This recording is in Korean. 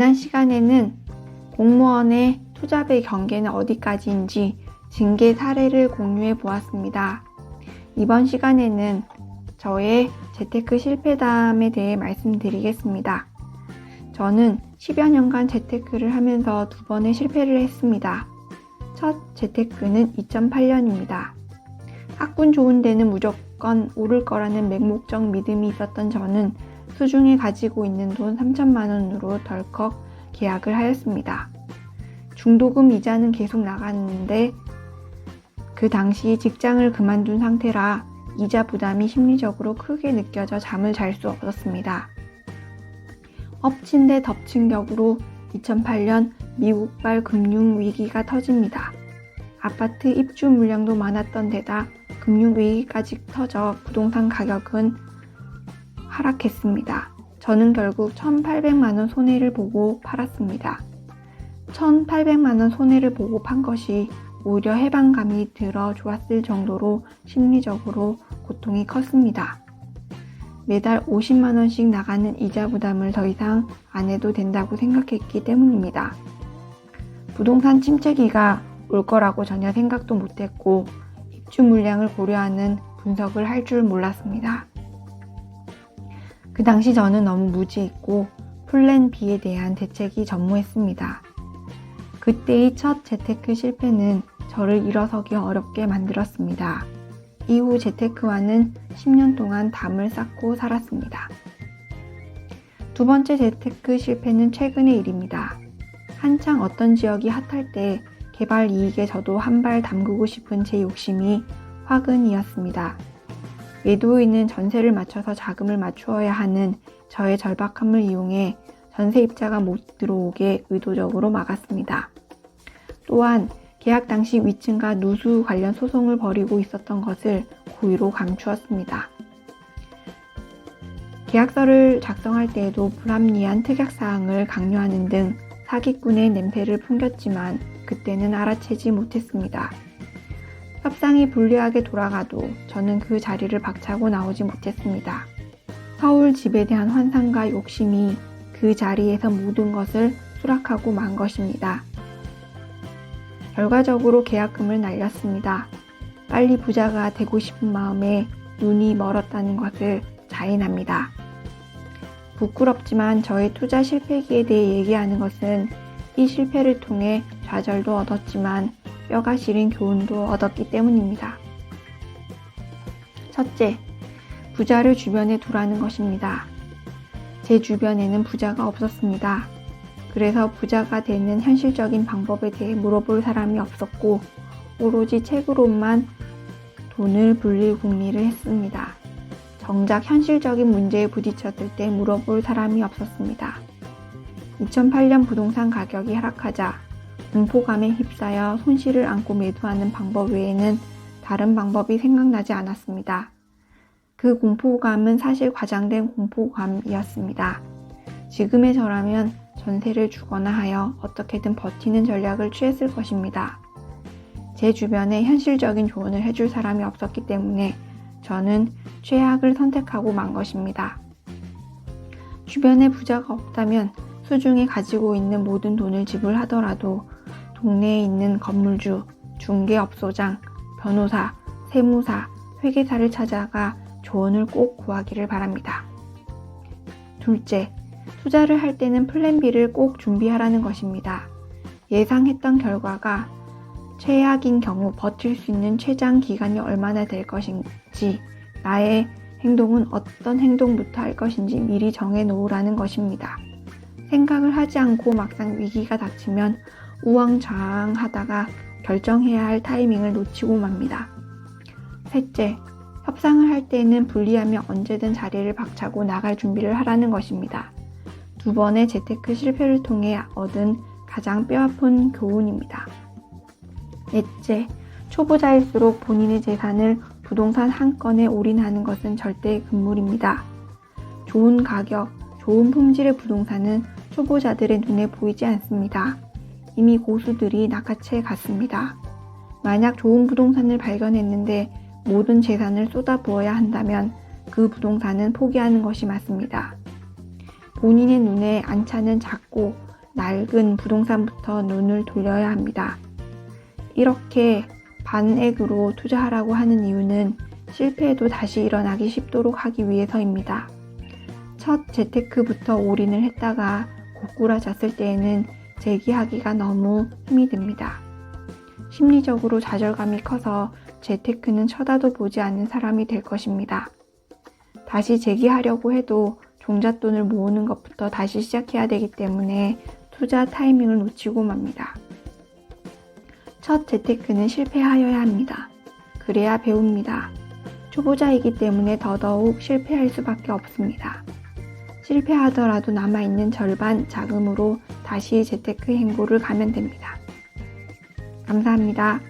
지난 시간에는 공무원의 투잡의 경계는 어디까지인지 징계 사례를 공유해 보았습니다. 이번 시간에는 저의 재테크 실패담에 대해 말씀드리겠습니다. 저는 10여 년간 재테크를 하면서 2번의 실패를 했습니다. 첫 재테크는 2008년입니다. 학군 좋은 데는 무조건 오를 거라는 맹목적 믿음이 있었던 저는 수중에 가지고 있는 돈 3천만 원으로 덜컥 계약을 하였습니다. 중도금 이자는 계속 나갔는데 그 당시 직장을 그만둔 상태라 이자 부담이 심리적으로 크게 느껴져 잠을 잘 수 없었습니다. 엎친 데 덮친 격으로 2008년 미국발 금융위기가 터집니다. 아파트 입주 물량도 많았던 데다 금융위기까지 터져 부동산 가격은 하락했습니다. 저는 결국 1,800만원 손해를 보고 팔았습니다. 1,800만원 손해를 보고 판 것이 오히려 해방감이 들어 좋았을 정도로 심리적으로 고통이 컸습니다. 매달 50만원씩 나가는 이자 부담을 더 이상 안 해도 된다고 생각했기 때문입니다. 부동산 침체기가 올 거라고 전혀 생각도 못했고 입주 물량을 고려하는 분석을 할 줄 몰랐습니다. 그 당시 저는 너무 무지했고 플랜 B에 대한 대책이 전무했습니다. 그때의 첫 재테크 실패는 저를 일어서기 어렵게 만들었습니다. 이후 재테크와는 10년 동안 담을 쌓고 살았습니다. 두 번째 재테크 실패는 최근의 일입니다. 한창 어떤 지역이 핫할 때 개발 이익에 저도 한 발 담그고 싶은 제 욕심이 화근이었습니다. 매도인은 전세를 맞춰서 자금을 맞추어야 하는 저의 절박함을 이용해 전세 입자가 못 들어오게 의도적으로 막았습니다. 또한 계약 당시 위층과 누수 관련 소송을 벌이고 있었던 것을 고의로 감추었습니다. 계약서를 작성할 때에도 불합리한 특약사항을 강요하는 등 사기꾼의 냄새를 풍겼지만 그때는 알아채지 못했습니다. 협상이 불리하게 돌아가도 저는 그 자리를 박차고 나오지 못했습니다. 서울 집에 대한 환상과 욕심이 그 자리에서 모든 것을 수락하고 만 것입니다. 결과적으로 계약금을 날렸습니다. 빨리 부자가 되고 싶은 마음에 눈이 멀었다는 것을 자인합니다. 부끄럽지만 저의 투자 실패기에 대해 얘기하는 것은 이 실패를 통해 좌절도 얻었지만 뼈가 시린 교훈도 얻었기 때문입니다. 첫째, 부자를 주변에 두라는 것입니다. 제 주변에는 부자가 없었습니다. 그래서 부자가 되는 현실적인 방법에 대해 물어볼 사람이 없었고 오로지 책으로만 돈을 불릴 궁리를 했습니다. 정작 현실적인 문제에 부딪혔을 때 물어볼 사람이 없었습니다. 2008년 부동산 가격이 하락하자 공포감에 휩싸여 손실을 안고 매도하는 방법 외에는 다른 방법이 생각나지 않았습니다. 그 공포감은 사실 과장된 공포감이었습니다. 지금의 저라면 전세를 주거나 하여 어떻게든 버티는 전략을 취했을 것입니다. 제 주변에 현실적인 조언을 해줄 사람이 없었기 때문에 저는 최악을 선택하고 만 것입니다. 주변에 부자가 없다면 수중에 가지고 있는 모든 돈을 지불하더라도 동네에 있는 건물주, 중개업소장, 변호사, 세무사, 회계사를 찾아가 조언을 꼭 구하기를 바랍니다. 둘째, 투자를 할 때는 플랜 B를 꼭 준비하라는 것입니다. 예상했던 결과가 최악인 경우 버틸 수 있는 최장 기간이 얼마나 될 것인지, 나의 행동은 어떤 행동부터 할 것인지 미리 정해 놓으라는 것입니다. 생각을 하지 않고 막상 위기가 닥치면 우왕좌왕하다가 결정해야 할 타이밍을 놓치고 맙니다. 셋째, 협상을 할 때에는 불리하면 언제든 자리를 박차고 나갈 준비를 하라는 것입니다. 2번의 재테크 실패를 통해 얻은 가장 뼈아픈 교훈입니다. 넷째, 초보자일수록 본인의 재산을 부동산 한 건에 올인하는 것은 절대 금물입니다. 좋은 가격, 좋은 품질의 부동산은 초보자들의 눈에 보이지 않습니다. 이미 고수들이 낚아채 갔습니다. 만약 좋은 부동산을 발견했는데 모든 재산을 쏟아부어야 한다면 그 부동산은 포기하는 것이 맞습니다. 본인의 눈에 안차는 작고 낡은 부동산부터 눈을 돌려야 합니다. 이렇게 반액으로 투자하라고 하는 이유는 실패해도 다시 일어나기 쉽도록 하기 위해서입니다. 첫 재테크부터 올인을 했다가 고꾸라졌을 때에는 재기하기가 너무 힘이 듭니다. 심리적으로 좌절감이 커서 재테크는 쳐다도 보지 않는 사람이 될 것입니다. 다시 재기하려고 해도 종잣돈을 모으는 것부터 다시 시작해야 되기 때문에 투자 타이밍을 놓치고 맙니다. 첫 재테크는 실패하여야 합니다. 그래야 배웁니다. 초보자이기 때문에 더더욱 실패할 수밖에 없습니다. 실패하더라도 남아있는 절반 자금으로 다시 재테크 행보를 가면 됩니다. 감사합니다.